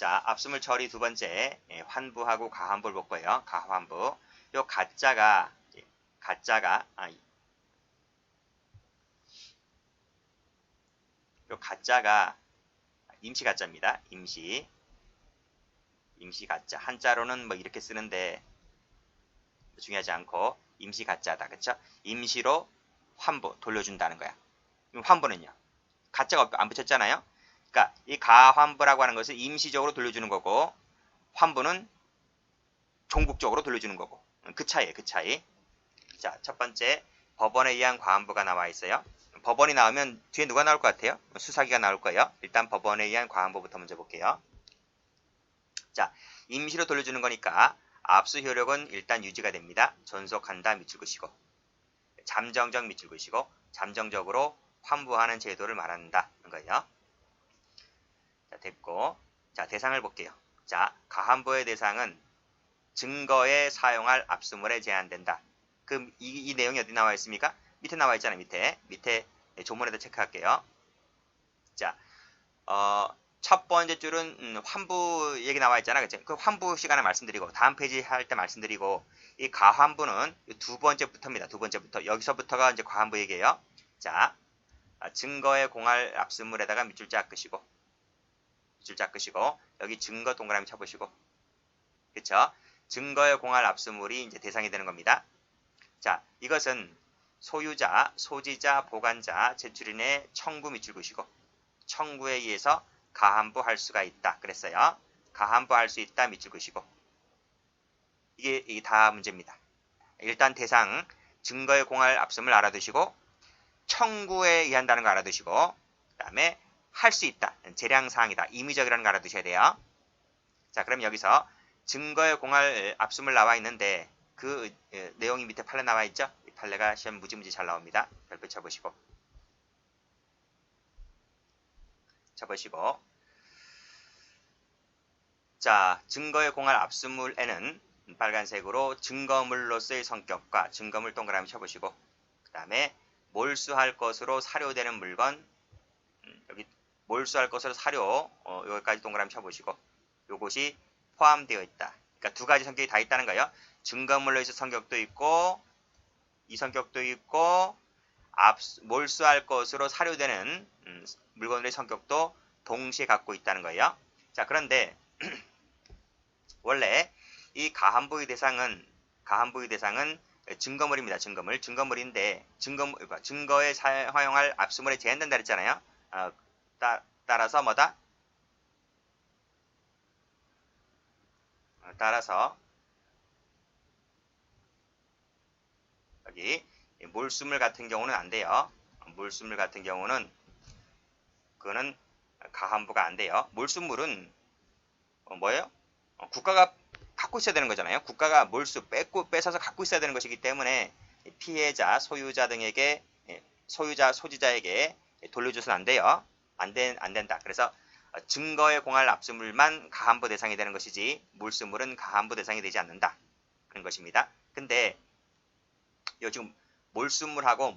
자, 압수물 처리 두 번째, 환부하고 가환부를 볼 거예요. 가환부. 요 가짜가 요 가짜가 임시 가짜입니다. 임시 가짜. 한자로는 뭐 이렇게 쓰는데 중요하지 않고 임시 가짜다. 그쵸? 임시로 환부 돌려준다는 거야. 그럼 환부는요? 가짜가 안 붙였잖아요. 그러니까 이 가환부라고 하는 것은 임시적으로 돌려주는 거고 환부는 종국적으로 돌려주는 거고 그 차이에요. 그 차이. 자, 첫 번째 법원에 의한 과환부가 나와 있어요. 법원이 나오면 뒤에 누가 나올 것 같아요? 수사기가 나올 거예요. 일단 법원에 의한 과환부부터 먼저 볼게요. 자, 임시로 돌려주는 거니까 압수 효력은 일단 유지가 됩니다. 존속한다 밑줄 그시고 잠정적 밑줄 그시고 잠정적으로 환부하는 제도를 말한다는 거예요. 자, 됐고. 자, 대상을 볼게요. 자, 가환부의 대상은 증거에 사용할 압수물에 제한된다. 그럼 이 내용이 어디 나와 있습니까? 밑에 나와 있잖아요. 밑에 조문에다 체크할게요. 자, 첫 번째 줄은 환부 얘기 나와 있잖아. 그치? 그 환부 시간에 말씀드리고 다음 페이지 할 때 말씀드리고 이 가환부는 두 번째부터입니다. 두 번째부터. 여기서부터가 이제 가환부 얘기예요. 자, 증거에 공할 압수물에다가 밑줄 쫙 끄시고 여기 증거 동그라미 쳐보시고 그쵸? 증거에 공할 압수물이 이제 대상이 되는 겁니다. 자, 이것은 소유자, 소지자, 보관자, 제출인의 청구 밑줄 그시고 청구에 의해서 가환부할 수가 있다. 그랬어요. 가환부할 수 있다. 밑줄 그시고 이게 다 문제입니다. 일단 대상, 증거에 공할 압수물 알아두시고 청구에 의한다는 거 알아두시고 그 다음에 할 수 있다. 재량사항이다. 임의적이라는 거 알아두셔야 돼요. 자, 그럼 여기서 증거에 공할 압수물 나와 있는데 그 내용이 밑에 판례 나와 있죠? 이 판례가 시험 무지무지 잘 나옵니다. 별표 쳐보시고 자, 증거에 공할 압수물에는 빨간색으로 증거물로서의 성격과 증거물 동그라미 쳐보시고 그 다음에 몰수할 것으로 사료되는 물건 여기 몰수할 것으로 사료 여기까지 동그라미 쳐보시고 요것이 포함되어 있다. 그러니까 두 가지 성격이 다 있다는 거예요. 증거물로서의 성격도 있고 이 성격도 있고 몰수할 것으로 사료되는 물건의 성격도 동시에 갖고 있다는 거예요. 자, 그런데 원래 이 가환부의 대상은 증거물입니다. 증거물인데 증거에 사용할 압수물에 제한된다 그랬잖아요. 따라서 뭐다? 따라서 여기 몰수물 같은 경우는 안 돼요. 몰수물 같은 경우는 그거는 가환부가 안 돼요. 몰수물은 뭐예요? 국가가 갖고 있어야 되는 거잖아요. 국가가 몰수 뺏어서 갖고 있어야 되는 것이기 때문에 피해자, 소유자 등에게 소지자에게 돌려줘서는 안 돼요. 안 된다. 그래서 증거에 공할 압수물만 가환부 대상이 되는 것이지 몰수물은 가환부 대상이 되지 않는다. 그런 것입니다. 근데 요즘 몰수물하고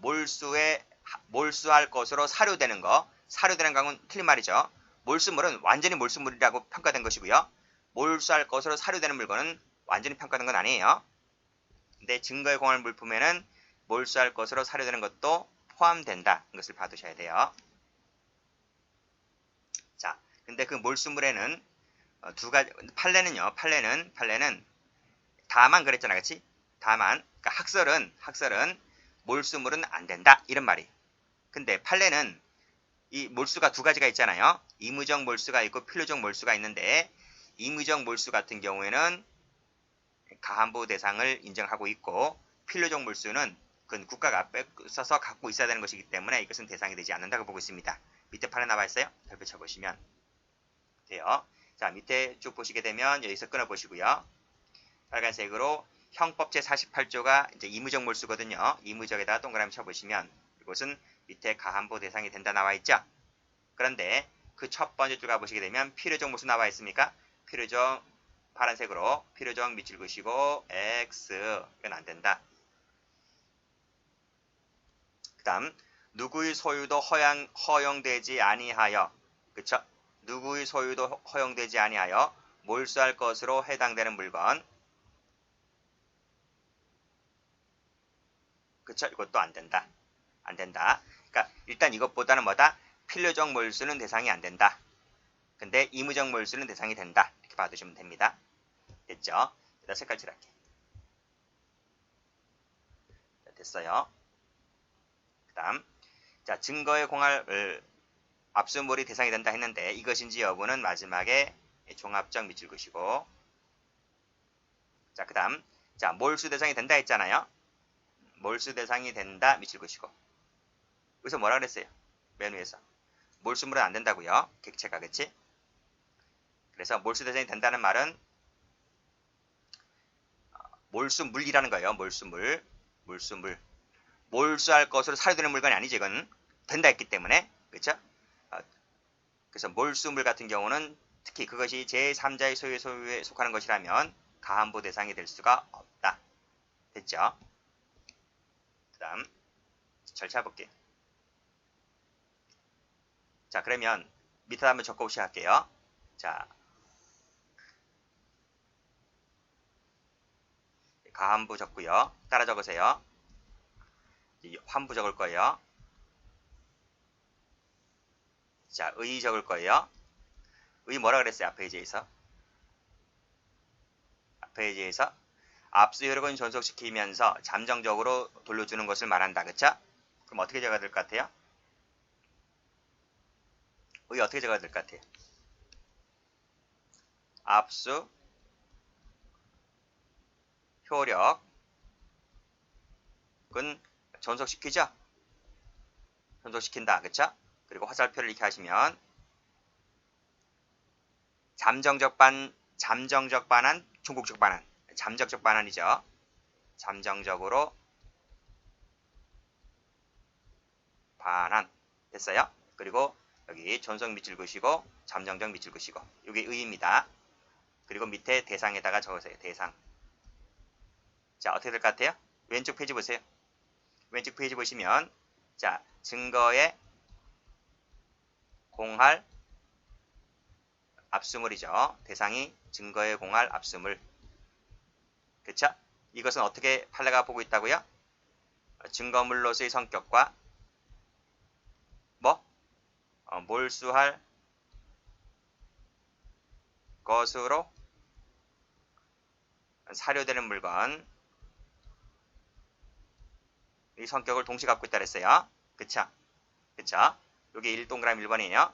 몰수할 것으로 사료되는 거는 틀린 말이죠. 몰수물은 완전히 몰수물이라고 평가된 것이고요. 몰수할 것으로 사료되는 물건은 완전히 평가된 건 아니에요. 근데 증거에 공할 물품에는 몰수할 것으로 사료되는 것도 포함된다. 이것을 봐두셔야 돼요. 자, 근데 그 몰수물에는 두 가지 판례는 다만 그랬잖아, 그렇지? 다만 그러니까 학설은 몰수물은 안 된다 이런 말이. 근데 판례는 이 몰수가 두 가지가 있잖아요. 의무적 몰수가 있고 필요적 몰수가 있는데 의무적 몰수 같은 경우에는 가환부 대상을 인정하고 있고 필요적 몰수는 그건 국가가 뺏어서 갖고 있어야 되는 것이기 때문에 이것은 대상이 되지 않는다고 보고 있습니다. 밑에 판에 나와 있어요. 별표 쳐보시면 돼요. 자, 밑에 쭉 보시게 되면 여기서 끊어보시고요. 빨간색으로 형법 제48조가 이제 의무적 몰수거든요. 의무적에다가 동그라미 쳐보시면 이것은 밑에 가환부 대상이 된다 나와 있죠. 그런데 그 첫 번째 줄 가보시게 되면 필요적 몰수 나와 있습니까? 필요적 파란색으로 필요적 밑줄 그시고 X 이건 안 된다. 그 다음 누구의 소유도 허용되지 아니하여 그쵸? 누구의 소유도 허용되지 아니하여 몰수할 것으로 해당되는 물건. 그쵸? 이것도 안 된다. 안 된다. 그러니까 일단 이것보다는 뭐다? 필요적 몰수는 대상이 안 된다. 근데 의무적 몰수는 대상이 된다. 이렇게 봐두시면 됩니다. 됐죠? 일단 색깔 칠할게. 됐어요. 그 다음, 자, 증거의 공할 압수물이 대상이 된다 했는데 이것인지 여부는 마지막에 종합적 밑줄 그시고, 자, 그 다음, 자, 몰수 대상이 된다 했잖아요. 몰수 대상이 된다 밑줄 그시고, 여기서 뭐라 그랬어요? 맨 위에서 몰수물은 안 된다고요. 객체가. 그치? 그래서 몰수 대상이 된다는 말은 몰수물이라는 거예요. 몰수물. 몰수물. 몰수할 것으로 사료되는 물건이 아니지. 이건 된다 했기 때문에. 그렇죠? 그래서 몰수물 같은 경우는 특히 그것이 제3자의 소유에 속하는 것이라면 가함부 대상이 될 수가 없다. 됐죠? 그 다음 절차 볼게요. 자, 그러면 밑에 한번 적어보시게 할게요. 자, 가함부 적고요. 따라 적으세요. 환부 적을 거예요. 자, 의 적을 거예요. 의 뭐라 그랬어요? 앞 페이지에서. 앞 페이지에서 압수 효력은 존속시키면서 잠정적으로 돌려주는 것을 말한다. 그쵸? 그럼 어떻게 적어야 될 것 같아요? 의 어떻게 적어야 될 것 같아요? 압수 효력은 존속시키죠? 존속시킨다. 그쵸? 그리고 화살표를 이렇게 하시면 잠정적 반한, 중국적 반한, 잠정적 반한이죠. 잠정적으로 반한. 됐어요? 그리고 여기 존속 밑줄 그시고 잠정적 밑줄 그시고 이게 의입니다. 그리고 밑에 대상에다가 적으세요. 대상. 자, 어떻게 될 것 같아요? 왼쪽 페이지 보세요. 왼쪽 페이지 보시면 자, 증거의 공할 압수물이죠. 대상이 증거의 공할 압수물. 그쵸? 이것은 어떻게 판례가 보고 있다고요? 증거물로서의 성격과 뭐? 몰수할 것으로 사료되는 물건 이 성격을 동시에 갖고 있다 그랬어요. 그쵸? 그쵸? 여기 1동그라미 1번이에요.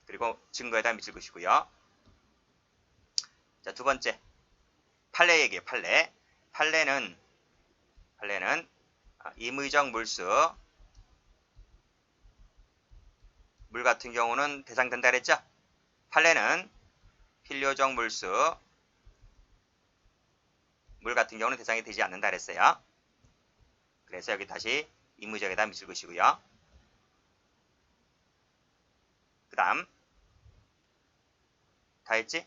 그리고 증거에다 밑줄 그시고요. 자, 두 번째. 판례 얘기예요. 판례. 판례는 임의적 몰수 물 같은 경우는 대상된다 그랬죠? 판례는 필요적 몰수 물 같은 경우는 대상이 되지 않는다 그랬어요. 그래서 여기 다시 임의적에다 밑줄 그시고요. 그 다음 다 했지?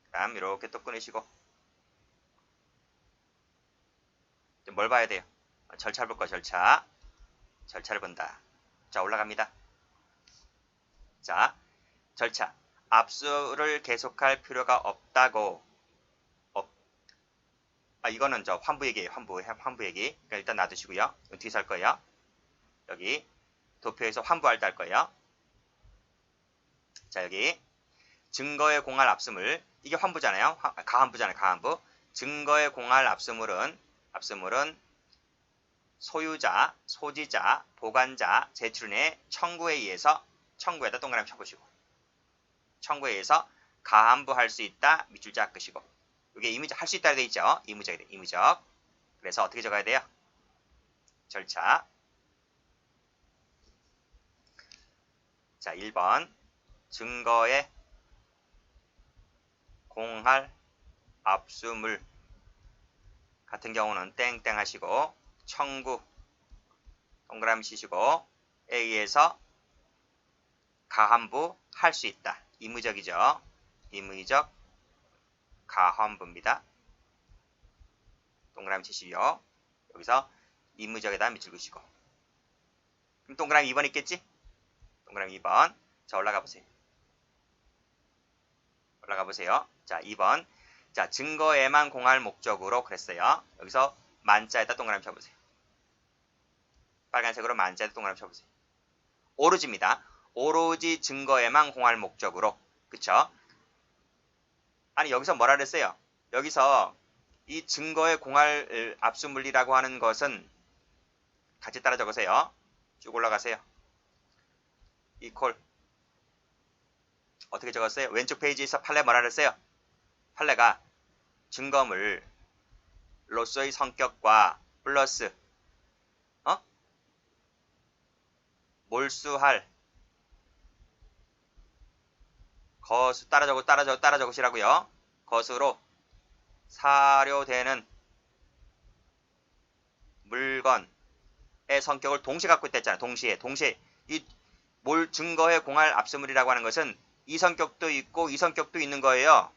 그 다음 이렇게 또 끊으시고 뭘 봐야 돼요? 절차를 볼 거야. 절차를 본다. 자, 올라갑니다. 자, 절차. 압수를 계속할 필요가 없다고. 이거는 저 환부 얘기예요. 환부 얘기. 그러니까 일단 놔두시고요. 뒤에서 할 거예요. 여기 도표에서 환부할 때 할 거예요. 자, 여기 증거의 공할 압수물. 이게 환부잖아요. 가환부잖아요. 가환부. 증거의 공할 압수물은 소유자, 소지자, 보관자, 제출인의 청구에 의해서 청구에다 동그라미 쳐보시고 청구에 의해서 가함부할 수 있다. 밑줄자 끄시고 이게 의무적 할 수 있다 되어 있죠. 의무적이래. 의무적. 그래서 어떻게 적어야 돼요? 절차. 자, 1번 증거의 공할 압수물 같은 경우는 땡땡 하시고 청구 동그라미 치시고 에 의해서 가함부 할 수 있다. 의무적이죠. 의무적 가함부입니다. 동그라미 치시고요. 여기서 의무적에다 밑줄 그시고 그럼 동그라미 2번 있겠지? 동그라미 2번. 자, 올라가 보세요. 올라가 보세요. 자, 2번. 자, 증거에만 공할 목적으로 그랬어요. 여기서 만자에다 동그라미 쳐보세요. 빨간색으로 만자에다 동그라미 쳐보세요. 오로지입니다. 오로지 증거에만 공할 목적으로. 그쵸? 아니, 여기서 뭐라 그랬어요? 여기서 이 증거에 공할 압수물리라고 하는 것은 같이 따라 적으세요. 쭉 올라가세요. 이퀄. 어떻게 적었어요? 왼쪽 페이지에서 판례 뭐라 그랬어요? 판례가 증거물로서의 성격과 플러스 몰수할 것을 따라 적으시라고요. 것으로 사료되는 물건의 성격을 동시에 갖고 있다 했잖아요. 동시에 이 증거에 공할 압수물이라고 하는 것은 이 성격도 있고 이 성격도 있는 거예요.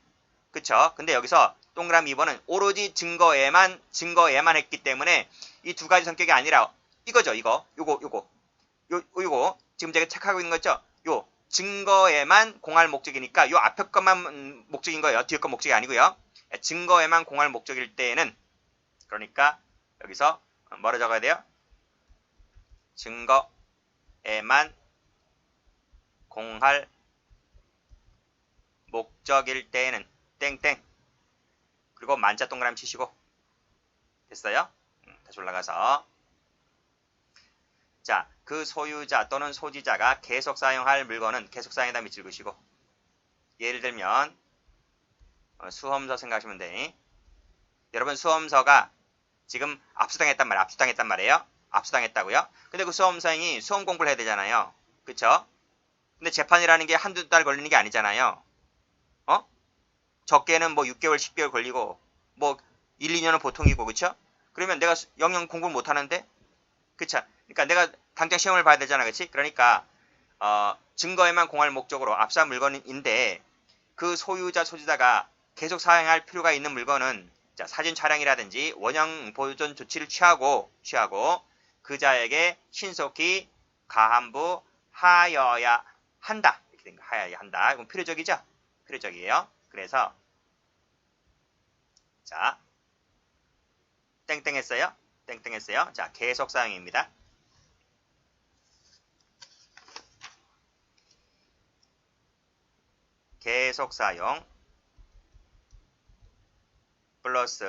그쵸? 근데 여기서 동그라미 2번은 오로지 증거에만 했기 때문에 이 두 가지 성격이 아니라 이거죠. 요거 지금 제가 체크하고 있는 거죠. 요 증거에만 공할 목적이니까 요 앞에 것만 목적인 거예요. 뒤에 것 목적이 아니고요. 증거에만 공할 목적일 때에는 그러니까 여기서 뭐라 적어야 돼요? 증거에만 공할 목적일 때에는 땡땡 그리고 만자 동그라미 치시고 됐어요? 다시 올라가서 자, 그 소유자 또는 소지자가 계속 사용할 물건은 계속 사용에다 밑줄 그으시고 예를 들면 수험서 생각하시면 돼. 여러분 수험서가 지금 압수당했단 말이에요. 압수당했다고요? 근데 그 수험생이 수험 공부를 해야 되잖아요. 그쵸? 근데 재판이라는 게 한두 달 걸리는 게 아니잖아요. 적게는 뭐 6개월, 10개월 걸리고 뭐 1, 2년은 보통이고 그쵸? 그러면 내가 영영 공부를 못 하는데 그쵸? 그러니까 내가 당장 시험을 봐야 되잖아. 그치? 그러니까 증거에만 공할 목적으로 압수한 물건인데 그 소유자, 소지자가 계속 사용할 필요가 있는 물건은 자, 사진 촬영이라든지 원형 보존 조치를 취하고 그자에게 신속히 가한부 하여야 한다. 이렇게 된 거. 하여야 한다. 이건 필요적이죠? 필요적이에요. 그래서 자, 땡땡했어요. 자, 계속 사용입니다. 계속 사용 플러스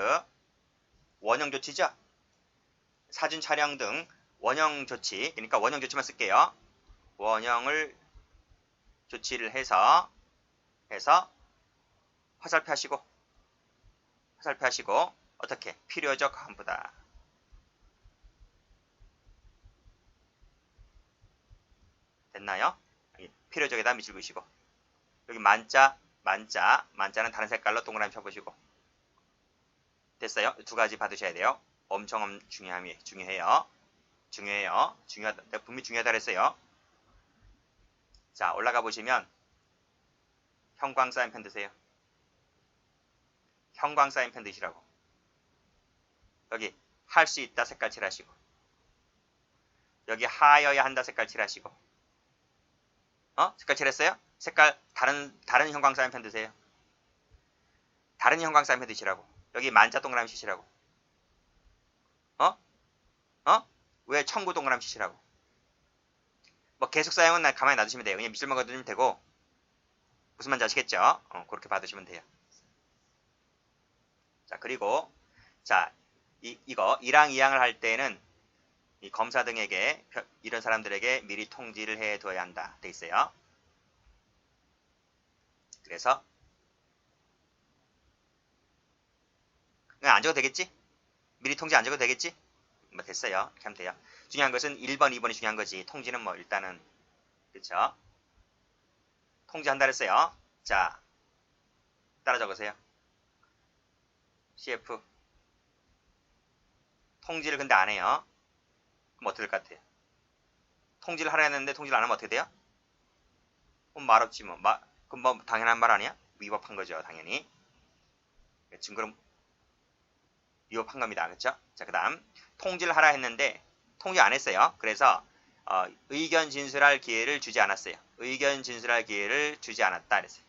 원형 조치죠. 사진 촬영 등 원형 조치, 그러니까 원형 조치만 쓸게요. 원형을 조치를 해서 화살표 하시고 어떻게? 필요적 가한부다. 됐나요? 필요적에다 밑줄 그으시고 여기 만자는 다른 색깔로 동그라미 펴보시고 됐어요? 두 가지 받으셔야 돼요. 엄청 중요해요. 중요하다. 분명히 중요하다 그랬어요. 자, 올라가 보시면 형광 사인펜 드세요. 형광 사인펜 드시라고. 여기 할 수 있다 색깔 칠하시고 여기 하여야 한다 색깔 칠하시고 색깔 칠했어요? 색깔 다른 형광 사인펜 드세요. 다른 형광 사인펜 드시라고. 여기 만자 동그라미 치시라고. 왜 청구 동그라미 치시라고. 뭐 계속 사용은 가만히 놔두시면 돼요. 그냥 밑줄만 그어두시면 되고 무슨 말인지 아시겠죠? 그렇게 받으시면 돼요. 자, 그리고 자, 이거 1항, 2항을 할 때는 이 검사 등에게 이런 사람들에게 미리 통지를 해둬야 한다. 돼 있어요. 그래서 그냥 안 적어도 되겠지? 미리 통지 안 적어도 되겠지? 뭐 됐어요. 이렇게 하면 돼요. 중요한 것은 1번, 2번이 중요한 거지. 통지는 뭐 일단은 그쵸? 통지한다 그랬어요. 자, 따라 적으세요. CF 통지를 근데 안 해요. 그럼 어떻게 될 것 같아요? 통지를 하라 했는데 통지를 안 하면 어떻게 돼요? 말 없지 뭐. 그럼 뭐 당연한 말 아니야? 위법한 거죠. 당연히. 증거를 위법한 겁니다. 그렇죠? 자, 그 다음 통지를 하라 했는데 통지 안 했어요. 그래서 의견 진술할 기회를 주지 않았어요. 의견 진술할 기회를 주지 않았다 그랬어요.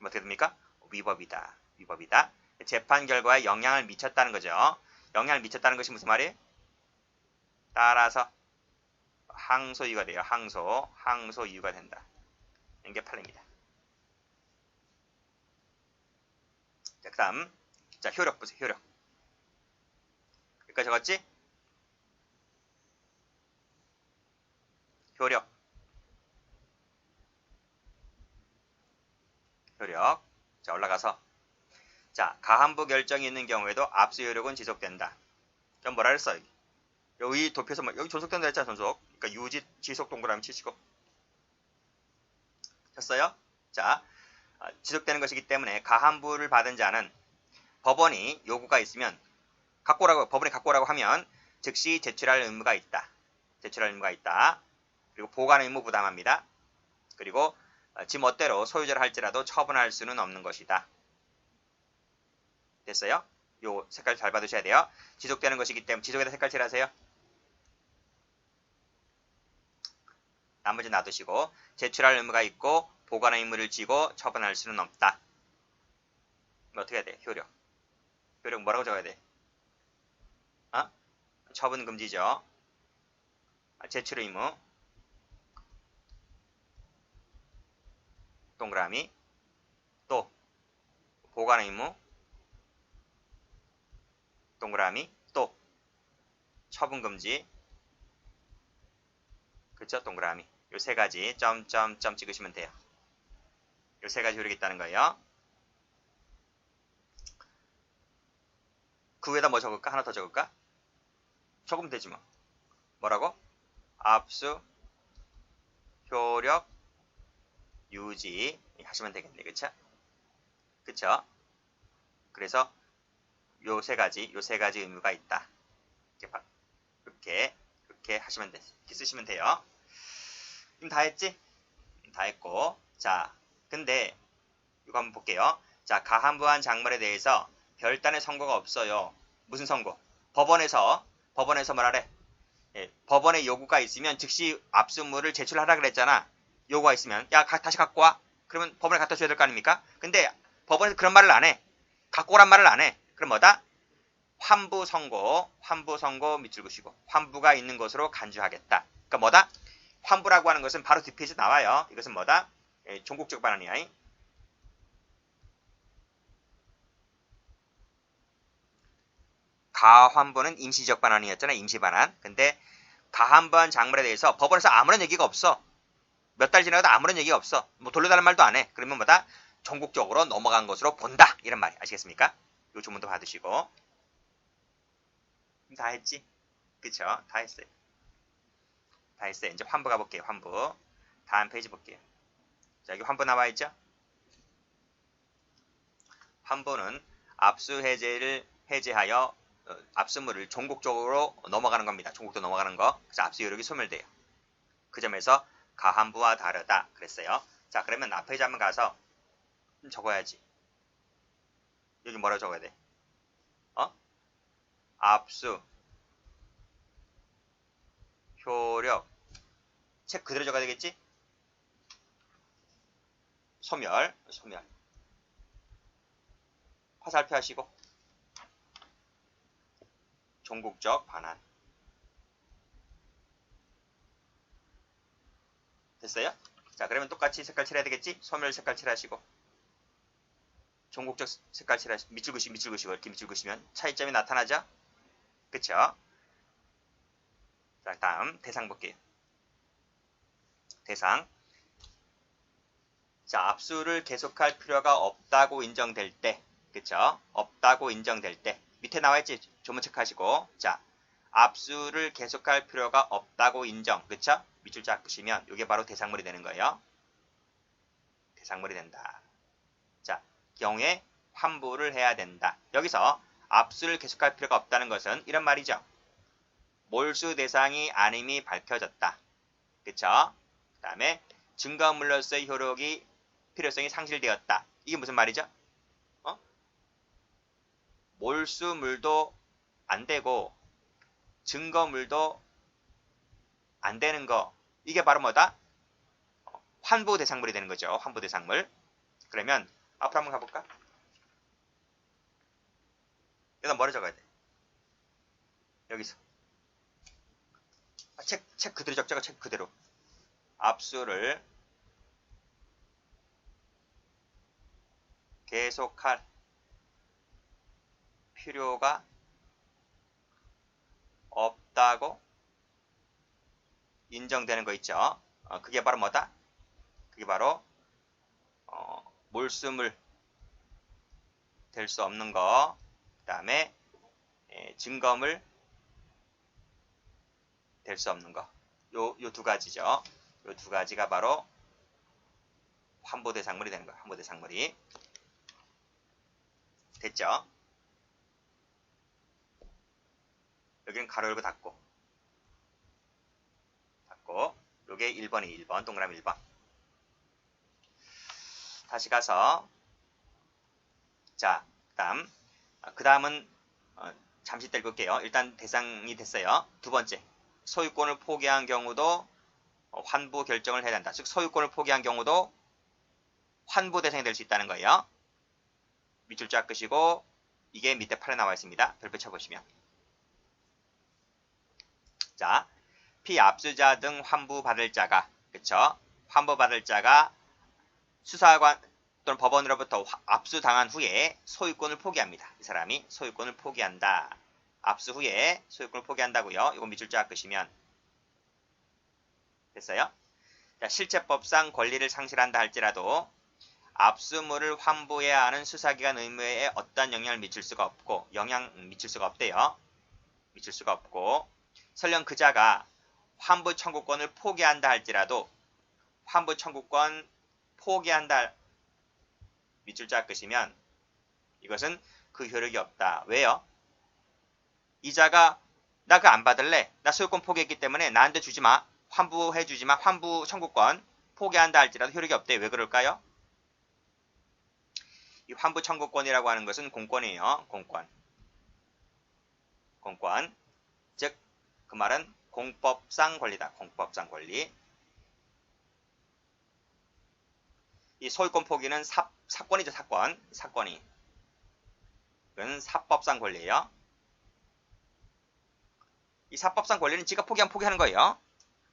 어떻게 됩니까? 위법이다. 위법이다. 재판 결과에 영향을 미쳤다는 거죠. 영향을 미쳤다는 것이 무슨 말이에요? 따라서 항소 이유가 돼요. 항소 이유가 된다. 이게 판례입니다. 자, 그 다음. 자, 효력 보세요. 효력. 여기까지 적었지? 효력. 자, 올라가서. 자, 가한부 결정이 있는 경우에도 압수 효력은 지속된다. 그럼 뭐라 그랬어? 여기 도표에서 여기 존속된다 했잖아, 존속. 그러니까 유지, 지속 동그라미 치시고. 쳤어요? 자, 지속되는 것이기 때문에 가한부를 받은 자는 법원이 요구가 있으면 법원이 갖고 오라고 하면 즉시 제출할 의무가 있다. 그리고 보관 의무 부담합니다. 그리고 지 멋대로 소유자를 할지라도 처분할 수는 없는 것이다. 됐어요? 요 색깔 잘 받으셔야 돼요. 지속되는 것이기 때문에 지속에다 색깔 칠하세요. 나머지 놔두시고 제출할 의무가 있고 보관 의무를 지고 처분할 수는 없다. 어떻게 해야 돼? 효력 뭐라고 적어야 돼? 처분 금지죠. 제출 의무 동그라미 또 보관 의무 동그라미 또 처분 금지 그쵸? 동그라미 요 세 가지 점점점 찍으시면 돼요. 요 세 가지 효력이 있다는 거예요. 그 위에다 뭐 적을까? 하나 더 적을까? 적으면 되지 뭐. 뭐라고? 압수 효력 유지 하시면 되겠네. 그쵸? 그래서 요 세 가지 의무가 있다. 이렇게 하시면 돼. 이렇게 쓰시면 돼요. 지금 다 했지? 다 했고. 자, 근데 이거 한번 볼게요. 자, 가한부한 작물에 대해서 별단의 선고가 없어요. 무슨 선고? 법원에서 뭐라래? 예, 법원의 요구가 있으면 즉시 압수물을 제출하라 그랬잖아. 요구가 있으면 야 다시 갖고 와. 그러면 법원에 갖다 줘야 될 거 아닙니까? 근데 법원에서 그런 말을 안 해. 갖고 오란 말을 안 해. 그럼 뭐다? 환부 선고 밑줄 그시고 환부가 있는 것으로 간주하겠다. 그러니까 뭐다? 환부라고 하는 것은 바로 뒷페이지에 나와요. 이것은 뭐다? 예, 종국적 반환이야. 가환부는 임시적 반환이었잖아. 임시 반환. 근데 가한부한 작물에 대해서 법원에서 아무런 얘기가 없어. 몇 달 지나도 아무런 얘기가 없어. 뭐 돌려달라는 말도 안 해. 그러면 뭐다? 전국적으로 넘어간 것으로 본다. 이런 말이 아시겠습니까? 요 주문도 받으시고. 다 했지? 그쵸? 다 했어요. 이제 환부 가볼게요. 환부. 다음 페이지 볼게요. 자, 여기 환부 나와있죠? 환부는 압수 해제를 해제하여 압수물을 종국적으로 넘어가는 겁니다. 종국도 넘어가는 거. 그래서 압수 효력이 소멸돼요. 그 점에서 가한부와 다르다 그랬어요. 자, 그러면 앞 페이지 한번 가서 적어야지. 여기 뭐라고 적어야 돼? 압수 효력 책 그대로 적어야 되겠지? 소멸 화살표 하시고 종국적 반환 됐어요? 자, 그러면 똑같이 색깔 칠해야 되겠지? 소멸 색깔 칠하시고 종국적 색깔 칠하시고 밑줄 그시고 이렇게 밑줄 그시면 차이점이 나타나죠? 그쵸? 자, 다음 대상 볼게요. 대상. 자, 압수를 계속할 필요가 없다고 인정될 때, 그쵸? 없다고 인정될 때 밑에 나와있지? 조문 체크하시고. 자, 압수를 계속할 필요가 없다고 인정, 그쵸? 밑줄 쫙 보시면 이게 바로 대상물이 되는 거예요. 대상물이 된다. 자, 경우에 환부를 해야 된다. 여기서 압수를 계속할 필요가 없다는 것은 이런 말이죠. 몰수 대상이 아님이 밝혀졌다. 그쵸? 그 다음에 증거물로서의 효력이 필요성이 상실되었다. 이게 무슨 말이죠? 몰수물도 안 되고 증거물도 안 되는 거. 이게 바로 뭐다? 환부 대상물이 되는 거죠. 환부 대상물. 그러면 앞으로 한번 가볼까? 여기다 뭐를 적어야 돼? 여기서. 책 그대로 적자고 책 그대로. 압수를 계속할 필요가 없다고 인정되는 거 있죠. 그게 바로 뭐다? 그게 바로 몰수물 될 수 없는 거, 그 다음에 증거물 될 수 없는 거. 요 두 가지죠. 요 두 가지가 바로 환부대상물이 되는 거예요. 환부대상물이. 됐죠? 여기는 가로 열고 닫고. 요게 1번이 1번, 동그라미 1번. 다시 가서, 자, 그 다음은, 잠시 때 읽을게요. 일단 대상이 됐어요. 두 번째. 소유권을 포기한 경우도 환부 결정을 해야 한다. 즉, 소유권을 포기한 경우도 환부 대상이 될 수 있다는 거예요. 밑줄 쫙 끄시고, 이게 밑에 팔에 나와 있습니다. 별표 쳐보시면. 자, 피압수자 등 환부받을 자가, 그쵸? 환부받을 자가 수사관 또는 법원으로부터 압수당한 후에 소유권을 포기합니다. 이 사람이 소유권을 포기한다. 압수 후에 소유권을 포기한다고요. 이거 밑줄 쫙 끄시면 됐어요? 자, 실체법상 권리를 상실한다 할지라도 압수물을 환부해야 하는 수사기관 의무에 어떠한 영향을 미칠 수가 없고 미칠 수가 없대요. 미칠 수가 없고 설령 그자가 환부 청구권을 포기한다 할지라도 환부 청구권 포기한다 밑줄 쫙 끄시면 이것은 그 효력이 없다. 왜요? 이자가 나 그거 안 받을래. 나 소유권 포기했기 때문에 나한테 주지 마. 환부해 주지 마. 환부 청구권 포기한다 할지라도 효력이 없대. 왜 그럴까요? 이 환부 청구권이라고 하는 것은 공권이에요. 공권. 즉 그 말은 공법상 권리다. 공법상 권리. 이 소유권 포기는 사건이죠. 사건이. 그건 사법상 권리예요. 이 사법상 권리는 지가 포기하면 포기하는 거예요.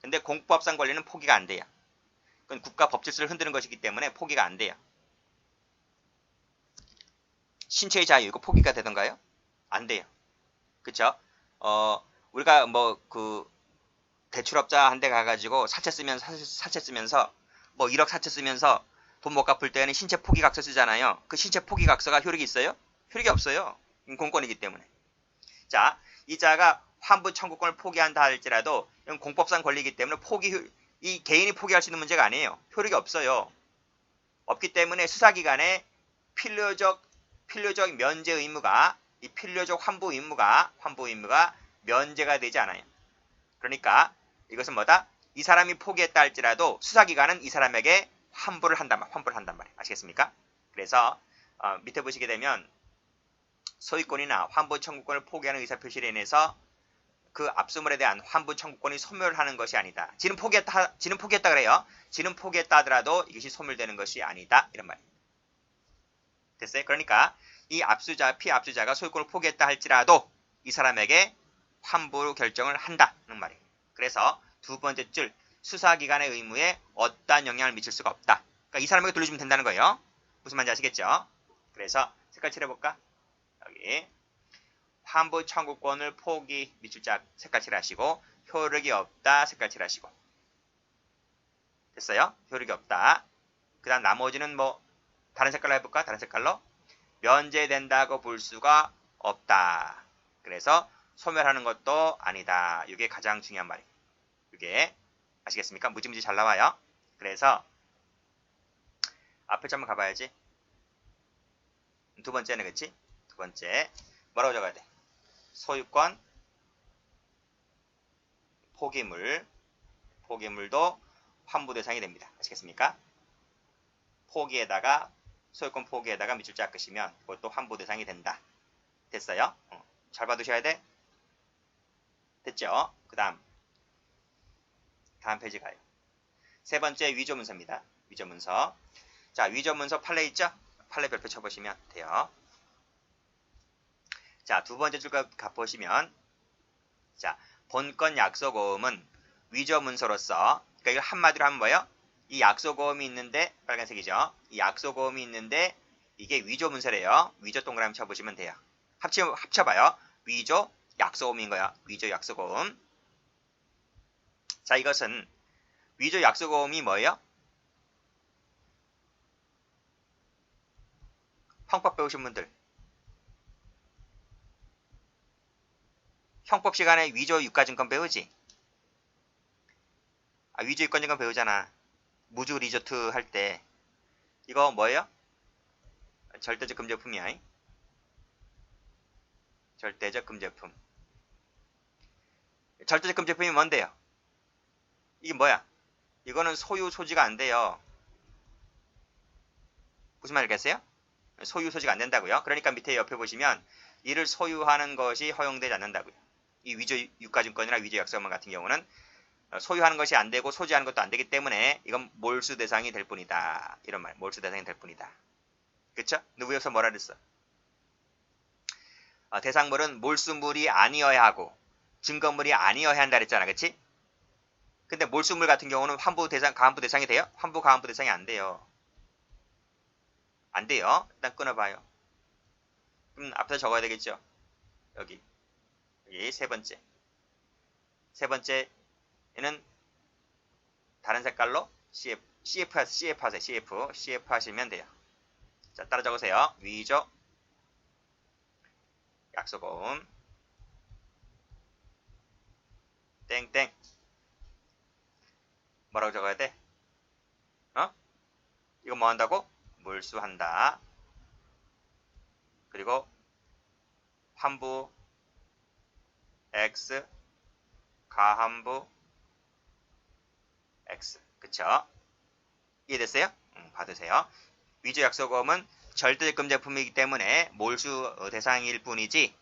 근데 공법상 권리는 포기가 안 돼요. 그건 국가 법질서를 흔드는 것이기 때문에 포기가 안 돼요. 신체의 자유 이거 포기가 되던가요? 안 돼요. 그쵸? 우리가 대출업자 한 대 가가지고 사채 쓰면서 뭐 1억 사채 쓰면서 돈 못 갚을 때는 신체 포기각서 쓰잖아요. 그 신체 포기각서가 효력이 있어요? 효력이 없어요. 공권이기 때문에. 자, 이자가 환부 청구권을 포기한다 할지라도 이건 공법상 권리이기 때문에 이 개인이 포기할 수 있는 문제가 아니에요. 효력이 없어요. 없기 때문에 수사기관에 필요적 면제 의무가 이 필요적 환부 의무가 면제가 되지 않아요. 그러니까 이것은 뭐다? 이 사람이 포기했다 할지라도 수사기관은 이 사람에게 환부를 한단 말이에요. 아시겠습니까? 그래서 밑에 보시게 되면 소유권이나 환부 청구권을 포기하는 의사표시를 인해서 그 압수물에 대한 환부 청구권이 소멸하는 것이 아니다. 지는 포기했다 그래요. 지는 포기했다 하더라도 이것이 소멸되는 것이 아니다. 이런 말이에요. 됐어요? 그러니까 이 피압수자가 소유권을 포기했다 할지라도 이 사람에게 환부 결정을 한다는 말이에요. 그래서 두 번째 줄 수사기관의 의무에 어떠한 영향을 미칠 수가 없다. 그러니까 이 사람에게 돌려주면 된다는 거예요. 무슨 말인지 아시겠죠? 그래서 색깔 칠해볼까? 여기 환부 청구권을 포기 밑줄 짝 색깔 칠하시고 효력이 없다 색깔 칠하시고 됐어요? 효력이 없다. 그 다음 나머지는 뭐 다른 색깔로 해볼까? 다른 색깔로 면제된다고 볼 수가 없다. 그래서 소멸하는 것도 아니다. 이게 가장 중요한 말이에요. 이게 아시겠습니까? 무지무지 잘 나와요. 그래서 앞에 좀 한번 가봐야지. 두 번째는 그치? 두 번째 뭐라고 적어야 돼? 소유권 포기물도 환부 대상이 됩니다. 아시겠습니까? 소유권 포기에다가 밑줄 쫙 끄시면 그것도 환부 대상이 된다. 됐어요? 잘 봐두셔야 돼. 됐죠? 그 다음 페이지 가요. 세 번째 위조문서입니다. 위조문서. 자, 위조문서 판례 있죠? 판례 별표 쳐보시면 돼요. 자, 두 번째 줄 가보시면, 자, 본건 약속어음은 위조 문서로서, 그러니까 이걸 한마디로 하면 뭐예요? 이 약속어음이 있는데, 빨간색이죠? 이 약속어음이 있는데, 이게 위조 문서래요. 위조 동그라미 쳐보시면 돼요. 합쳐봐요. 위조 약속어음인 거야. 위조 약속어음. 자, 이것은 위조 약속어음이 뭐예요? 형법 배우신 분들. 형법 시간에 위조 유가증권 배우지? 아, 위조 유가증권 배우잖아. 무주 리조트 할 때. 이거 뭐예요? 절대적 금제품이야. 절대적 금제품. 절대적 금제품이 뭔데요? 이게 뭐야? 이거는 소유 소지가 안 돼요. 무슨 말이겠어요? 소유 소지가 안 된다고요? 그러니까 밑에 옆에 보시면 이를 소유하는 것이 허용되지 않는다고요. 이 위조 유가증권이나 위조 약속만 같은 경우는 소유하는 것이 안 되고 소지하는 것도 안 되기 때문에 이건 몰수 대상이 될 뿐이다. 이런 말. 몰수 대상이 될 뿐이다. 그쵸? 누구여서 뭐라 그랬어? 대상물은 몰수물이 아니어야 하고 증거물이 아니어야 한다 그랬잖아. 그치? 근데 몰수물 같은 경우는 환부 대상, 가환부 대상이 돼요? 환부, 가환부 대상이 안 돼요. 안 돼요. 일단 끊어봐요. 그럼 앞에서 적어야 되겠죠? 여기 세 번째. 세 번째는 다른 색깔로 CF 하세요. CF 하시면 돼요. 자, 따라 적으세요. 위조 약속어음 땡땡 뭐라고 적어야 돼? 이거 뭐 한다고? 몰수한다. 그리고 환부 X 가환부 X. 그쵸? 이해됐어요? 받으세요. 위조 약속어음은 절대적금 제품이기 때문에 몰수 대상일 뿐이지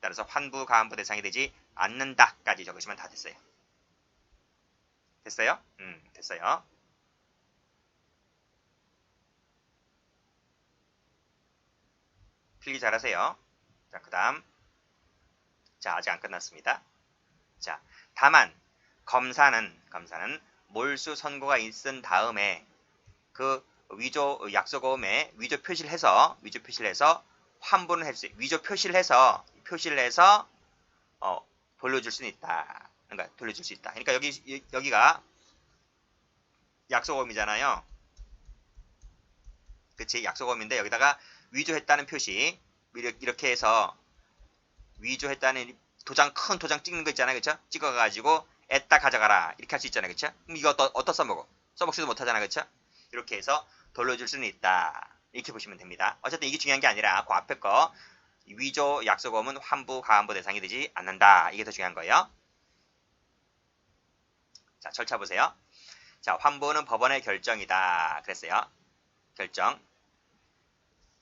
따라서 환부 가환부 대상이 되지 않는다까지 적으시면 다 됐어요. 됐어요? 됐어요. 필기 잘하세요. 자, 그 다음. 자, 아직 안 끝났습니다. 자, 다만 검사는 몰수 선고가 있은 다음에 그 위조 약속어음에 위조 표시를 해서 환부는 할 수 있어요. 위조 표시를 해서 돌려줄 수는 있다. 그러니까 돌려줄 수 있다. 그러니까 여기가 약속어음이잖아요. 그치? 약속어음인데 여기다가 위조했다는 표시 이렇게 해서 위조했다는 큰 도장 찍는 거 있잖아요. 그쵸? 찍어가지고 애따 가져가라. 이렇게 할 수 있잖아요. 그쵸? 그럼 이거 어디다 써먹어? 써먹지도 못하잖아. 그쵸? 이렇게 해서 돌려줄 수는 있다. 이렇게 보시면 됩니다. 어쨌든 이게 중요한 게 아니라 그 앞에 거 위조 약속어음은 환부, 가환부 대상이 되지 않는다. 이게 더 중요한 거예요. 자, 절차 보세요. 자, 환부는 법원의 결정이다. 그랬어요. 결정.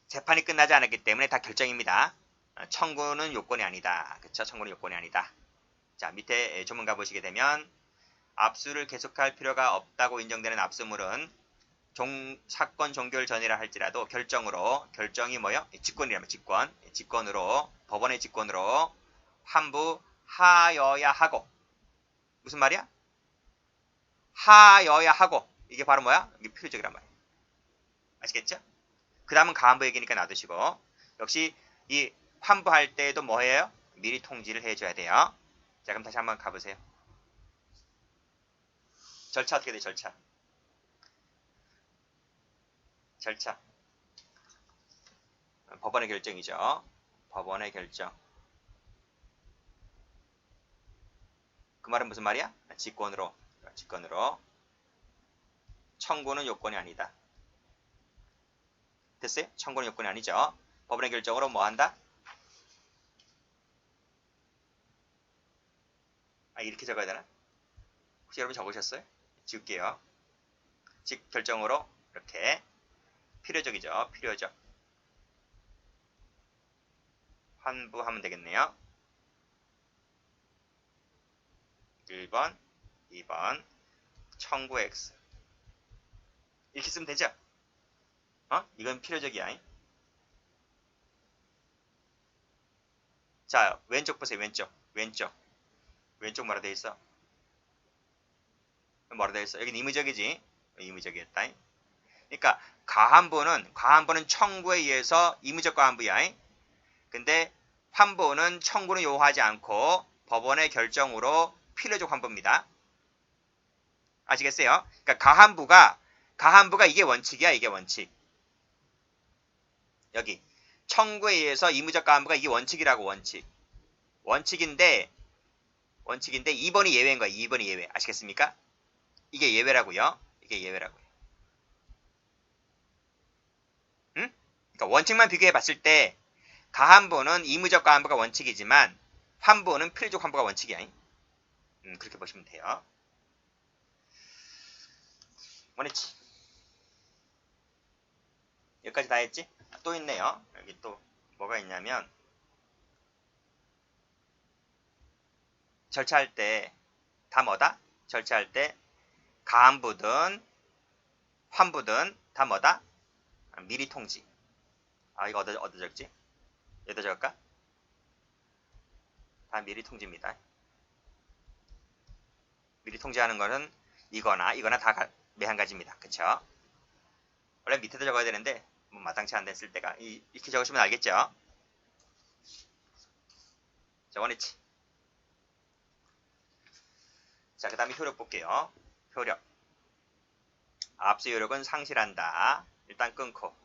재판이 끝나지 않았기 때문에 다 결정입니다. 청구는 요건이 아니다. 그쵸? 청구는 요건이 아니다. 자, 밑에 조문가 보시게 되면 압수를 계속할 필요가 없다고 인정되는 압수물은 사건 종결 전이라 할지라도 결정이 뭐요? 직권이라면 직권으로 법원의 직권으로 환부하여야 하고 무슨 말이야? 하여야 하고 이게 바로 뭐야? 이게 필요적이란 말이야. 아시겠죠? 그 다음은 가한부 얘기니까 놔두시고 역시 이 환부할 때에도 뭐 해요? 미리 통지를 해줘야 돼요. 자, 그럼 다시 한번 가보세요. 절차 어떻게 돼? 절차. 법원의 결정이죠. 법원의 결정. 그 말은 무슨 말이야? 직권으로. 청구는 요건이 아니다. 됐어요? 청구는 요건이 아니죠. 법원의 결정으로 뭐 한다? 이렇게 적어야 되나? 혹시 여러분 적으셨어요? 지울게요. 결정으로 이렇게 필요적이죠. 필요적. 환부하면 되겠네요. 1번, 2번, 청구 X. 이렇게 쓰면 되죠? 이건 필요적이야. 자, 왼쪽 보세요. 왼쪽 뭐라 돼 있어? 뭐라 돼 있어? 여긴 의무적이지? 의무적이었다. 그러니까 가한부는 청구에 의해서 의무적 가한부야. 근데 환부는 청구는 요구하지 않고 법원의 결정으로 필요적 환부입니다. 아시겠어요? 그러니까 가한부가 이게 원칙이야. 이게 원칙. 여기 청구에 의해서 의무적 가한부가 이게 원칙이라고. 원칙인데 2번이 예외인 거야. 2번이 예외. 아시겠습니까? 이게 예외라고요. 응? 그러니까 원칙만 비교해 봤을 때 가한부는 의무적 가한부가 원칙이지만 환부는 필요적 환부가 원칙이야. 그렇게 보시면 돼요. 원했지? 여기까지 다 했지? 또 있네요. 여기 또 뭐가 있냐면 절차할 때 다 뭐다? 절차할 때 가한부든 환부든 다 뭐다? 미리 통지. 이거 어디 적지? 여기다 적을까? 다 미리 통지입니다. 미리 통지하는 거는 이거나 다 매한가지입니다. 그쵸? 원래 밑에다 적어야 되는데 뭐 마땅치 않게 쓸 때가 이렇게 적으시면 알겠죠? 자, 원했지? 자, 그 다음에 효력 볼게요. 효력. 압수 효력은 상실한다. 일단 끊고.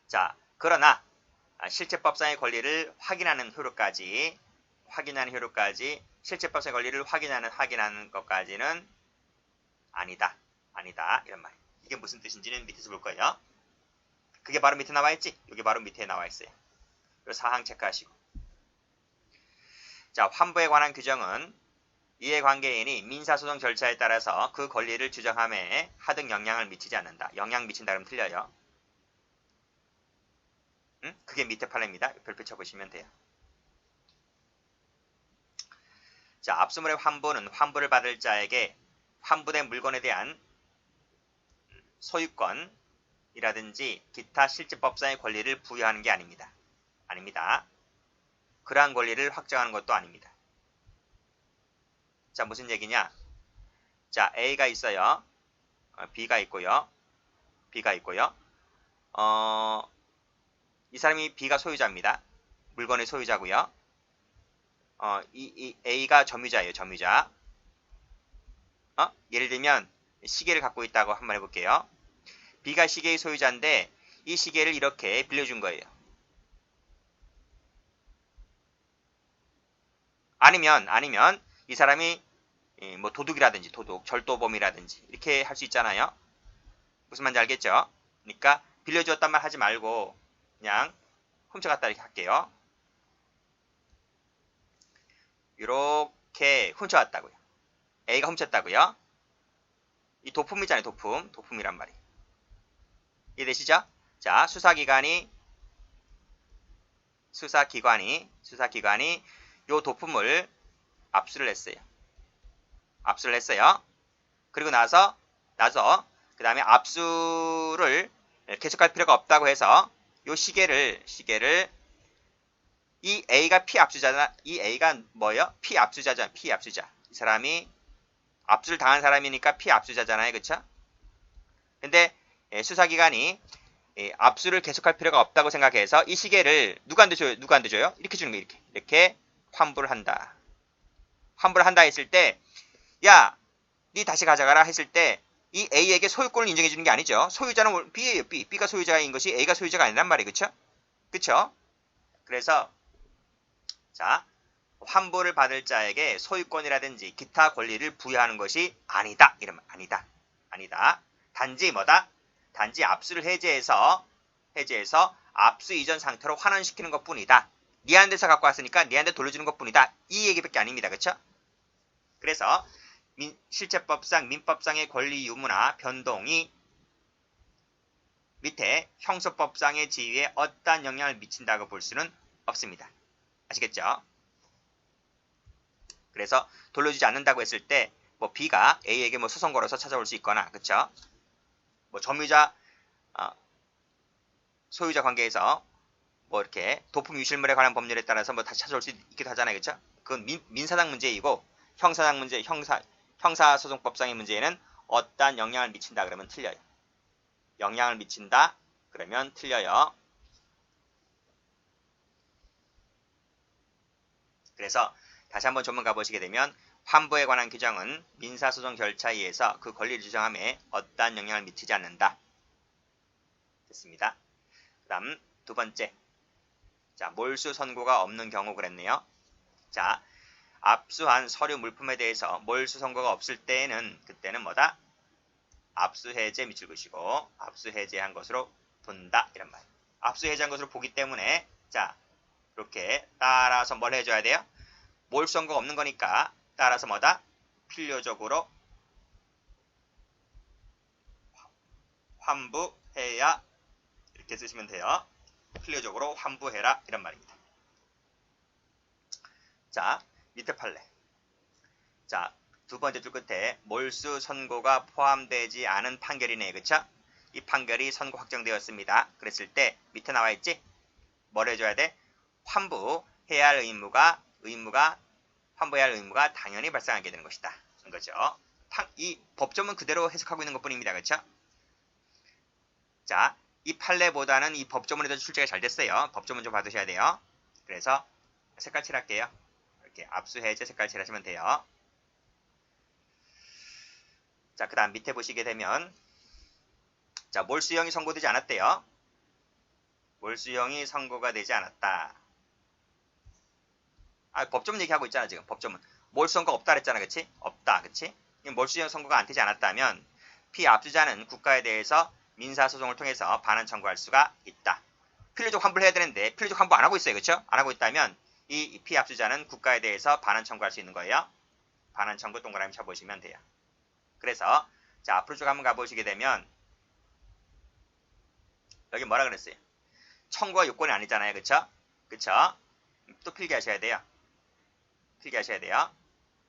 자, 그러나 실체법상의 권리를 확인하는 효력까지 실체법상의 권리를 확인하는 것까지는 아니다. 이런 말. 이게 무슨 뜻인지는 밑에서 볼 거예요. 그게 바로 밑에 나와 있지? 여기 바로 밑에 나와 있어요. 이 사항 체크하시고. 자, 환부에 관한 규정은 이해관계인이 민사소송 절차에 따라서 그 권리를 주장함에 하등 영향을 미치지 않는다. 영향 미친다 그러면 틀려요. 그게 밑에 판례입니다. 별표 쳐보시면 돼요. 자, 압수물의 환부는 환부를 받을 자에게 환부된 물건에 대한 소유권이라든지 기타 실제법상의 권리를 부여하는 게 아닙니다. 그러한 권리를 확정하는 것도 아닙니다. 자, 무슨 얘기냐? 자, A가 있어요. B가 있고요. 이 사람이 B가 소유자입니다. 물건의 소유자고요. 이 A가 점유자예요. 예를 들면 시계를 갖고 있다고 한번 해볼게요. B가 시계의 소유자인데 이 시계를 이렇게 빌려준 거예요. 아니면 이 사람이 뭐 도둑이라든지 절도범이라든지 이렇게 할 수 있잖아요. 무슨 말인지 알겠죠? 그러니까 빌려주었단 말 하지 말고 그냥 훔쳐갔다 이렇게 할게요. 이렇게 훔쳐갔다고요. A가 훔쳤다고요. 이 도품이잖아요. 도품이란 말이. 이해되시죠? 자, 수사기관이 요 도품을 압수를 했어요. 그리고 나서 그 다음에 압수를 계속할 필요가 없다고 해서 요 시계를 이 A가 피압수자잖아. 이 A가 뭐예요? 피압수자. 이 사람이 압수를 당한 사람이니까 피압수자잖아요. 그쵸? 근데 수사기관이 압수를 계속할 필요가 없다고 생각해서 이 시계를 누구한테 줘요? 이렇게 주는 거예요. 이렇게 환부를 한다. 했을 때 야, 니 다시 가져가라 했을 때 이 A에게 소유권을 인정해 주는 게 아니죠. 소유자는 B예요. B가 소유자인 것이 A가 소유자가 아니란 말이에요. 그쵸? 그래서 자, 환부를 받을 자에게 소유권이라든지 기타 권리를 부여하는 것이 아니다. 이러면 아니다. 단지 뭐다? 단지 압수를 해제해서 압수 이전 상태로 환원시키는 것뿐이다. 니한테서 갖고 왔으니까 니한테 돌려주는 것뿐이다. 이 얘기밖에 아닙니다. 그쵸? 그래서 실체법상 민법상의 권리 유무나 변동이 밑에 형소법상의 지위에 어떠한 영향을 미친다고 볼 수는 없습니다. 아시겠죠? 그래서 돌려주지 않는다고 했을 때 뭐 B가 A에게 뭐 소송 걸어서 찾아올 수 있거나, 그쵸? 뭐 점유자 소유자 관계에서 뭐 이렇게 도품 유실물에 관한 법률에 따라서 뭐 다시 찾아올 수 있기도 하잖아요. 그렇죠? 그건 민사상 문제이고 형사상 문제, 형사소송법상의 문제에는 어떠한 영향을 미친다 그러면 틀려요. 영향을 미친다 그러면 틀려요. 그래서 다시 한번 전문 가보시게 되면 환부에 관한 규정은 민사소송 절차에 의해서 그 권리를 규정함에 어떠한 영향을 미치지 않는다. 됐습니다. 그 다음 두 번째. 자, 몰수 선고가 없는 경우 그랬네요. 자, 압수한 서류 물품에 대해서 몰수 선고가 없을 때에는 그때는 뭐다? 압수해제 밑줄 그시고 압수해제한 것으로 본다 이런 말. 압수해제한 것으로 보기 때문에 자 이렇게 따라서 뭘 해줘야 돼요? 몰수 선고가 없는 거니까 따라서 뭐다? 필요적으로 환부해야 이렇게 쓰시면 돼요. 필요적으로 환부해라 이런 말입니다. 자, 밑에 판례. 자, 두 번째 줄 끝에 몰수 선고가 포함되지 않은 판결이네. 그쵸? 이 판결이 선고 확정되었습니다. 그랬을 때 밑에 나와 있지? 뭘 해줘야 돼? 환부해야 할 의무가 환부해야 할 의무가 당연히 발생하게 되는 것이다. 이거죠. 이 법조문 그대로 해석하고 있는 것뿐입니다. 그쵸? 자, 이 판례보다는 이 법조문에 더 출제가 잘 됐어요. 법조문 좀 받으셔야 돼요. 그래서 색깔 칠할게요. 이렇게 압수해제 색깔 칠하시면 돼요. 자, 그 다음 밑에 보시게 되면 자, 몰수형이 선고되지 않았대요. 몰수형이 선고가 되지 않았다. 법조문 얘기하고 있잖아 지금. 법조문. 몰수 선고가 없다 그랬잖아. 그치? 없다. 그치? 몰수형 선고가 안 되지 않았다면 피압수자는 국가에 대해서 민사소송을 통해서 반환 청구할 수가 있다. 필요적 환부를 해야 되는데 필요적 환부 안 하고 있어요. 그쵸? 안 하고 있다면 이 피압수자는 국가에 대해서 반환 청구할 수 있는 거예요. 반환 청구 동그라미 쳐보시면 돼요. 그래서 자 앞으로 쭉 한번 가보시게 되면 여기 뭐라 그랬어요? 청구가 요건이 아니잖아요. 그쵸? 그쵸? 또 필기하셔야 돼요. 필기하셔야 돼요.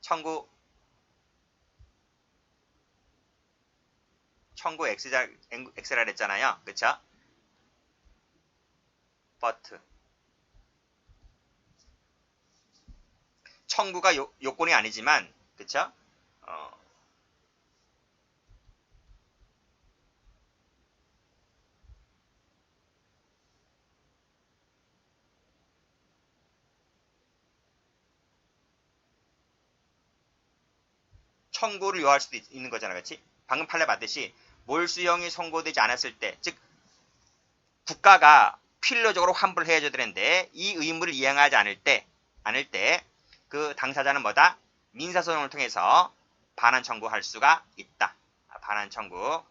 청구 X라 그랬잖아요. 그쵸? but 청구가 요건이 아니지만 그쵸? 청구를 요할 수도 있는 거잖아. 그치? 방금 판례 봤듯이 몰수형이 선고되지 않았을 때, 즉 국가가 필요적으로 환부를 해줘야 되는데 이 의무를 이행하지 않을 때 그 당사자는 뭐다? 민사소송을 통해서 반환 청구할 수가 있다. 반환 청구.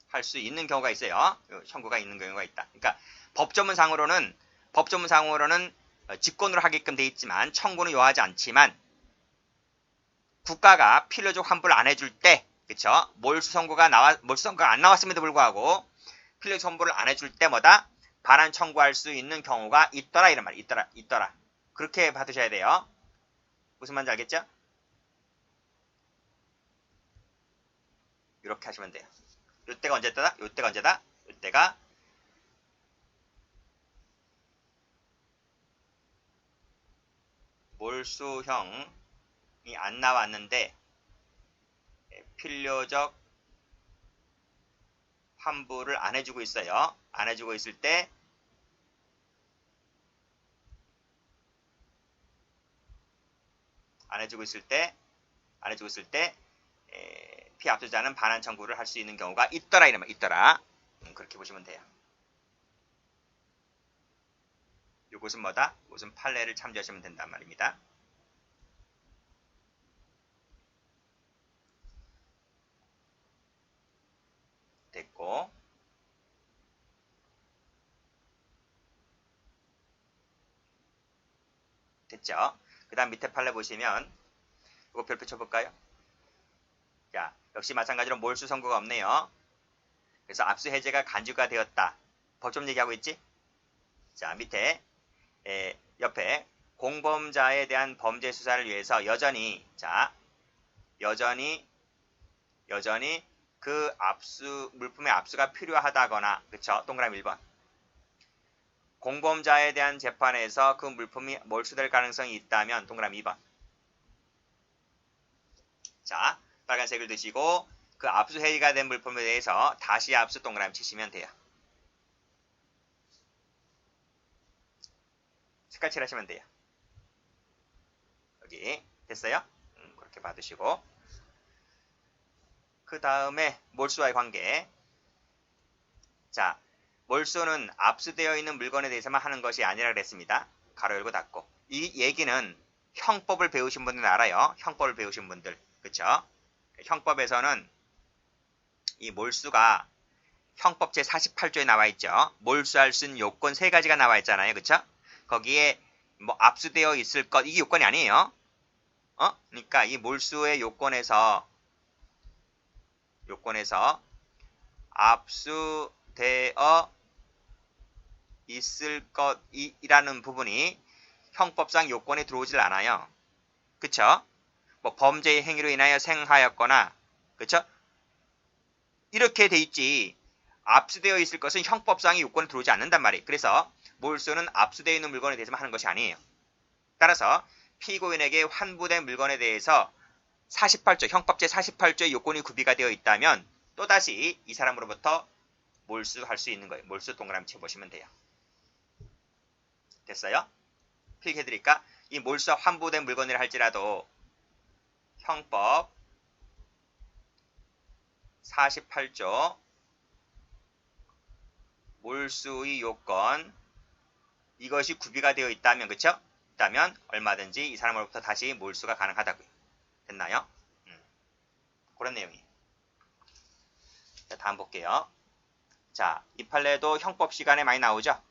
할 수 있는 경우가 있어요. 청구가 있는 경우가 있다. 그러니까 법조문상으로는 직권으로 하게끔 돼 있지만 청구는 요하지 않지만 국가가 필요적 환부를 안 해줄 때, 그쵸? 몰수 선고가 안 나왔음에도 불구하고 필요적 환부를 안 해줄 때마다 반환 청구할 수 있는 경우가 있더라 이런 말이 있더라. 그렇게 받으셔야 돼요. 무슨 말인지 알겠죠? 이렇게 하시면 돼요. 이때가 언제다? 이때가 언제다? 이때가 몰수형이 안 나왔는데 필요적 환부를 안 해주고 있어요. 안 해주고 있을 때 피압수자는 반환 청구를 할 수 있는 경우가 있더라 이러면 있더라. 그렇게 보시면 돼요. 이것은 뭐다? 이것은 판례를 참조하시면 된단 말입니다. 됐고 됐죠? 그 다음 밑에 판례 보시면 이거 별표 쳐볼까요? 자, 역시 마찬가지로 몰수 선고가 없네요. 그래서 압수 해제가 간주가 되었다. 법조문 얘기하고 있지? 자, 밑에 옆에 공범자에 대한 범죄 수사를 위해서 여전히 그 물품의 압수가 필요하다거나, 그쵸? 동그라미 1번. 공범자에 대한 재판에서 그 물품이 몰수될 가능성이 있다면 동그라미 2번. 자, 빨간색을 드시고 그 압수 해지가 된 물품에 대해서 다시 압수 동그라미 치시면 돼요. 색깔 칠하시면 돼요. 여기 됐어요? 그렇게 받으시고 그 다음에 몰수와의 관계. 자, 몰수는 압수되어 있는 물건에 대해서만 하는 것이 아니라 그랬습니다. 가로 열고 닫고. 이 얘기는 형법을 배우신 분들은 알아요. 형법을 배우신 분들. 그쵸? 형법에서는 이 몰수가 형법 제48조에 나와 있죠. 몰수할 수 있는 요건 3가지가 나와 있잖아요. 그쵸? 거기에 뭐 압수되어 있을 것, 이게 요건이 아니에요. 그러니까 이 몰수의 요건에서 압수되어 있을 것이라는 부분이 형법상 요건에 들어오질 않아요. 그쵸? 뭐 범죄의 행위로 인하여 생하였거나, 그쵸? 이렇게 돼 있지. 압수되어 있을 것은 형법상의 요건에 들어오지 않는단 말이에요. 그래서 몰수는 압수되어 있는 물건에 대해서만 하는 것이 아니에요. 따라서 피고인에게 환부된 물건에 대해서 48조, 형법 제48조의 요건이 구비가 되어 있다면 또다시 이 사람으로부터 몰수할 수 있는 거예요. 몰수 동그라미 쳐보시면 돼요. 됐어요? 필기해드릴까? 이 몰수와 환부된 물건이라 할지라도 형법 48조 몰수의 요건, 이것이 구비가 되어 있다면, 그쵸? 있다면 얼마든지 이 사람으로부터 다시 몰수가 가능하다고요. 됐나요? 그런 내용이에요. 자, 다음 볼게요. 자, 이 판례도 형법 시간에 많이 나오죠?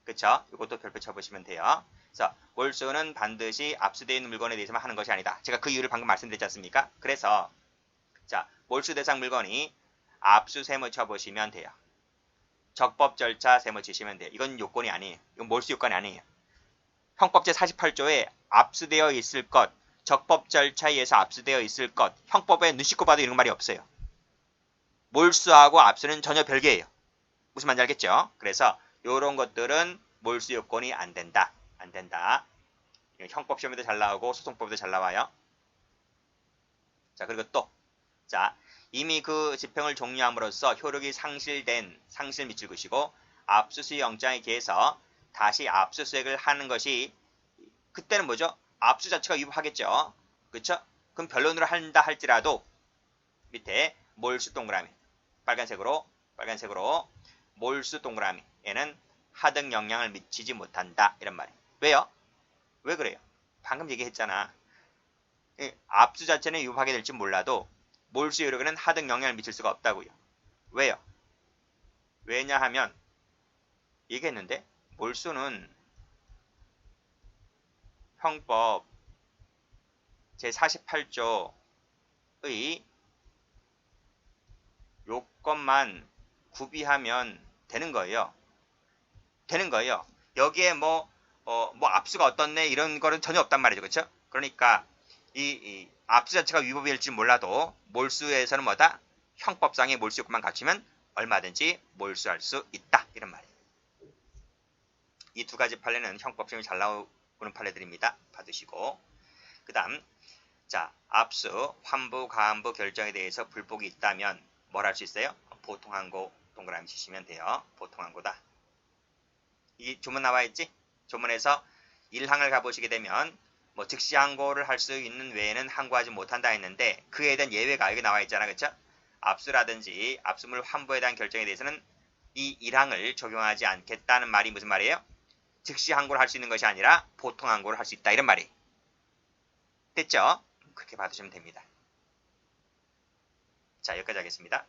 그쵸? 이것도 별표 쳐보시면 돼요. 그래서 몰수는 반드시 압수되어 있는 물건에 대해서만 하는 것이 아니다. 제가 그 이유를 방금 말씀드렸지 않습니까? 그래서 자, 몰수 대상 물건이 압수 세무 쳐보시면 돼요. 적법 절차 세무 치시면 돼요. 이건 요건이 아니에요. 이건 몰수 요건이 아니에요. 형법 제48조에 압수되어 있을 것, 적법 절차에 의해서 압수되어 있을 것, 형법에 눈 씻고 봐도 이런 말이 없어요. 몰수하고 압수는 전혀 별개예요. 무슨 말인지 알겠죠? 그래서 이런 것들은 몰수 요건이 안 된다. 안 된다. 형법 시험에도 잘 나오고 소송법에도 잘 나와요. 자, 그리고 또 자, 이미 그 집행을 종료함으로써 효력이 상실 밑줄 그시고 압수수색 영장에 기해서 다시 압수수색을 하는 것이, 그때는 뭐죠? 압수 자체가 위법하겠죠. 그쵸? 그럼 변론으로 한다 할지라도 밑에 몰수 동그라미 빨간색으로 몰수 동그라미에는 하등 영향을 미치지 못한다. 이런 말이에요. 왜요? 왜 그래요? 방금 얘기했잖아. 압수 자체는 위법하게 될지 몰라도 몰수 효력에는 하등 영향을 미칠 수가 없다고요. 왜요? 왜냐하면 얘기했는데 몰수는 형법 제48조의 요건만 구비하면 되는 거예요. 여기에 뭐 압수가 어떻네 이런 거는 전혀 없단 말이죠. 그렇죠? 그러니까 이 압수 자체가 위법이 될지 몰라도 몰수에서는 뭐다? 형법상의 몰수 요건만 갖추면 얼마든지 몰수할 수 있다. 이런 말이에요. 이 두 가지 판례는 형법 시험이 잘 나오는 판례들입니다. 받으시고 그 다음 자, 압수, 환부, 가한부 결정에 대해서 불복이 있다면 뭘 할 수 있어요? 보통항고 동그라미 치시면 돼요. 보통항고다. 이 조문 나와 있지? 조문에서 1항을 가보시게 되면 뭐 즉시 항고를 할 수 있는 외에는 항고하지 못한다 했는데 그에 대한 예외가 여기 나와 있잖아. 그쵸? 압수라든지 압수물 환부에 대한 결정에 대해서는 이 1항을 적용하지 않겠다는 말이 무슨 말이에요? 즉시 항고를 할 수 있는 것이 아니라 보통 항고를 할 수 있다. 이런 말이 됐죠? 그렇게 받으시면 됩니다. 자, 여기까지 하겠습니다.